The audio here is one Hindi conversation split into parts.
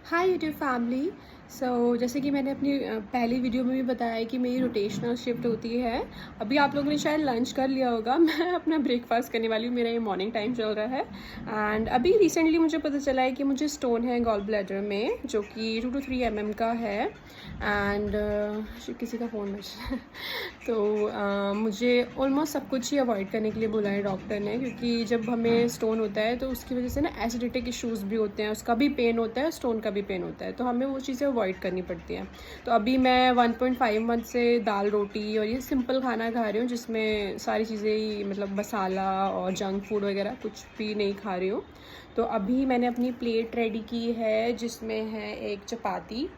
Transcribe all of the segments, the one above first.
Hi YouTube family. जैसे कि मैंने अपनी पहली वीडियो में भी बताया है कि मेरी रोटेशनल शिफ्ट होती है। अभी आप लोगों ने शायद लंच कर लिया होगा। मैं अपना ब्रेकफास्ट करने वाली हूँ। मेरा ये मॉर्निंग टाइम चल रहा है एंड अभी रिसेंटली मुझे पता चला है कि मुझे स्टोन है गॉल ब्लैडर में, जो कि 2 to 3 mm का है एंड किसी का फ़ोन बज रहा है। तो मुझे ऑलमोस्ट सब कुछ ही अवॉइड करने के लिए बोला है डॉक्टर ने, क्योंकि जब हमें स्टोन होता है तो उसकी वजह से ना एसिडिटिक इश्यूज़ भी होते हैं, उसका भी पेन होता है, स्टोन का भी पेन होता है, तो हमें वो चीज़ें अवॉइड करनी पड़ती हैं। तो अभी मैं 1.5 मंथ से दाल रोटी और ये सिंपल खाना खा रही हूँ, जिसमें सारी चीज़ें ही मतलब मसाला और जंक फूड वगैरह कुछ भी नहीं खा रही हूँ। तो अभी मैंने अपनी प्लेट रेडी की है, जिसमें है एक चपाती,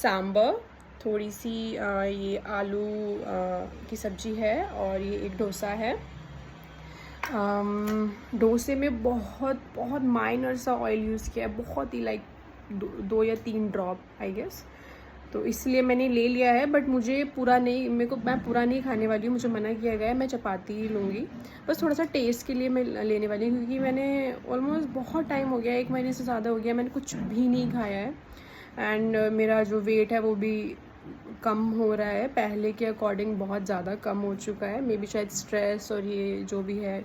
सांभर, थोड़ी सी ये आलू की सब्ज़ी है और ये एक डोसा है। डोसे में बहुत बहुत माइनर सा ऑयल यूज़ किया है, बहुत ही लाइक 2 या 3 ड्रॉप आई गेस। तो इसलिए मैंने ले लिया है, बट मुझे पूरा नहीं, मैं पूरा नहीं खाने वाली हूँ, मुझे मना किया गया है। मैं चपाती ही लूँगी, बस थोड़ा सा टेस्ट के लिए मैं लेने वाली हूँ, क्योंकि मैंने ऑलमोस्ट बहुत टाइम हो गया, 1 महीने से ज़्यादा हो गया, मैंने कुछ भी नहीं खाया है एंड मेरा जो वेट है वो भी कम हो रहा है, पहले के अकॉर्डिंग बहुत ज़्यादा कम हो चुका है। मे बी शायद स्ट्रेस और ये जो भी है,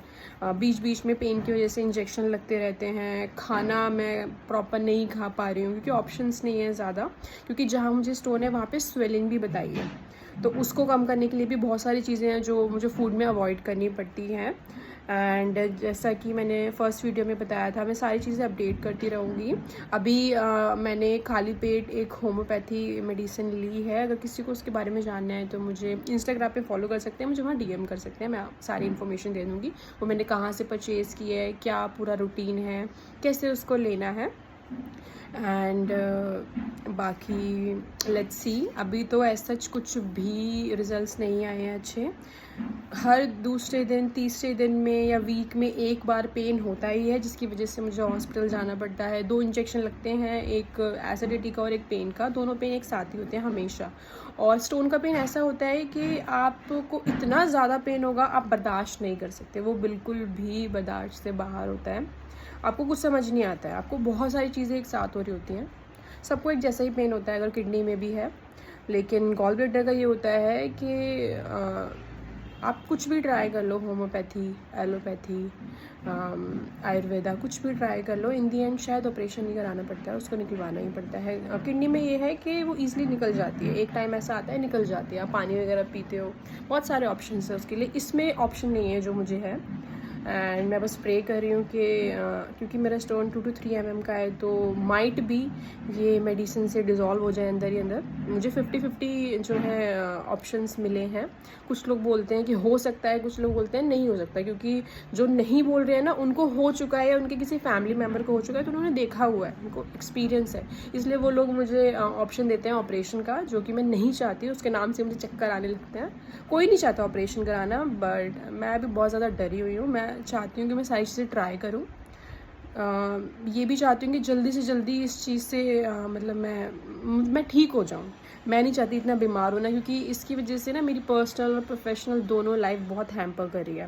बीच बीच में पेन की वजह से इंजेक्शन लगते रहते हैं, खाना मैं प्रॉपर नहीं खा पा रही हूँ क्योंकि ऑप्शंस नहीं है ज़्यादा, क्योंकि जहाँ मुझे स्टोन है वहाँ पे स्वेलिंग भी बताई है, तो उसको कम करने के लिए भी बहुत सारी चीज़ें हैं जो मुझे फूड में अवॉइड करनी पड़ती हैं। एंड जैसा कि मैंने फर्स्ट वीडियो में बताया था, मैं सारी चीज़ें अपडेट करती रहूँगी। अभी मैंने खाली पेट एक होम्योपैथी मेडिसिन ली है। अगर किसी को उसके बारे में जानना है तो मुझे इंस्टाग्राम पे फॉलो कर सकते हैं, मुझे वहाँ डीएम कर सकते हैं, मैं सारी इन्फॉर्मेशन दे दूँगी। वो मैंने कहाँ से परचेज़ की है, क्या पूरा रूटीन है, कैसे उसको लेना है एंड बाकी लेट्स सी। अभी तो ऐसा कुछ भी रिजल्ट्स नहीं आए हैं अच्छे। हर दूसरे दिन, तीसरे दिन में या वीक में एक बार पेन होता ही है, जिसकी वजह से मुझे हॉस्पिटल जाना पड़ता है। 2 इंजेक्शन लगते हैं, एक एसिडिटी का और एक पेन का, दोनों पेन एक साथ ही होते हैं हमेशा। और स्टोन का पेन ऐसा होता है कि आपको इतना ज़्यादा पेन होगा, आप बर्दाश्त नहीं कर सकते, वो बिल्कुल भी बर्दाश्त से बाहर होता है। आपको कुछ समझ नहीं आता है, आपको बहुत सारी चीज़ें एक साथ हो रही होती हैं। सबको एक जैसा ही पेन होता है, अगर किडनी में भी है, लेकिन गॉल ब्लैडर का ये होता है कि आप कुछ भी ट्राई कर लो, होम्योपैथी, एलोपैथी, आयुर्वेदा, कुछ भी ट्राई कर लो, इन दी एंड शायद ऑपरेशन ही कराना पड़ता है, उसको निकलवाना ही पड़ता है। किडनी में ये है कि वो ईज़िली निकल जाती है, एक टाइम ऐसा आता है निकल जाती है, आप पानी वगैरह पीते हो, बहुत सारे ऑप्शन है उसके लिए। इसमें ऑप्शन नहीं है जो मुझे है एंड मैं बस प्रे कर रही हूँ कि क्योंकि मेरा स्टोन 2 to 3 mm का है, तो माइट भी ये मेडिसिन से डिज़ोल्व हो जाए अंदर ही अंदर। मुझे 50-50 जो है ऑप्शंस मिले हैं। कुछ लोग बोलते हैं कि हो सकता है, कुछ लोग बोलते हैं नहीं हो सकता, क्योंकि जो नहीं बोल रहे हैं ना, उनको हो चुका है या उनके किसी फैमिली मेम्बर को हो चुका है, तो उन्होंने देखा हुआ है, उनको एक्सपीरियंस है, इसलिए वो लोग मुझे ऑप्शन देते हैं ऑपरेशन का, जो कि मैं नहीं चाहती। उसके नाम से मुझे चक्कर आने लगते हैं। कोई नहीं चाहता ऑपरेशन कराना, बट मैं अभी बहुत ज़्यादा डरी हुई हूँ। मैं चाहती हूँ कि मैं सारी चीज़ें ट्राई करूँ। ये भी चाहती हूँ कि जल्दी से जल्दी इस चीज़ से मतलब मैं ठीक हो जाऊँ। मैं नहीं चाहती इतना बीमार होना, क्योंकि इसकी वजह से ना मेरी पर्सनल और प्रोफेशनल दोनों लाइफ बहुत हैम्पर कर रही है।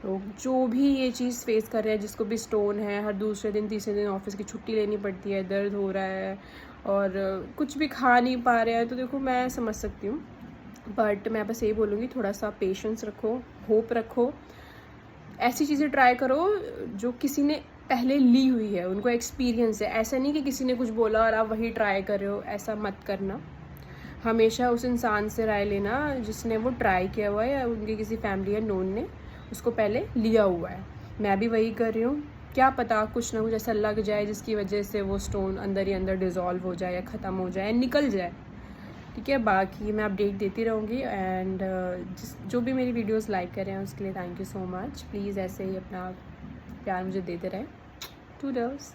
तो जो भी ये चीज़ फेस कर रहे हैं, जिसको भी स्टोन है, हर दूसरे दिन, तीसरे दिन ऑफिस की छुट्टी लेनी पड़ती है, दर्द हो रहा है और कुछ भी खा नहीं पा रहे हैं, तो देखो मैं समझ सकती हूँ, बट मैं बस यही बोलूँगी, थोड़ा सा पेशेंस रखो, होप रखो, ऐसी चीज़ें ट्राई करो जो किसी ने पहले ली हुई है, उनको एक्सपीरियंस है। ऐसा नहीं कि किसी ने कुछ बोला और आप वही ट्राई कर रहे हो, ऐसा मत करना। हमेशा उस इंसान से राय लेना जिसने वो ट्राई किया हुआ है, या उनके किसी फैमिली या नोन ने उसको पहले लिया हुआ है। मैं भी वही कर रही हूँ। क्या पता कुछ ना कुछ ऐसा लग जाए जिसकी वजह से वो स्टोन अंदर ही अंदर डिज़ोल्व हो जाए या ख़त्म हो जाए, निकल जाए, ठीक है। बाकी मैं अपडेट देती रहूँगी एंड जो भी मेरी वीडियोस लाइक कर रहे हैं उसके लिए thank you so much. Please ऐसे ही अपना प्यार मुझे देते रहें। टूडल्स।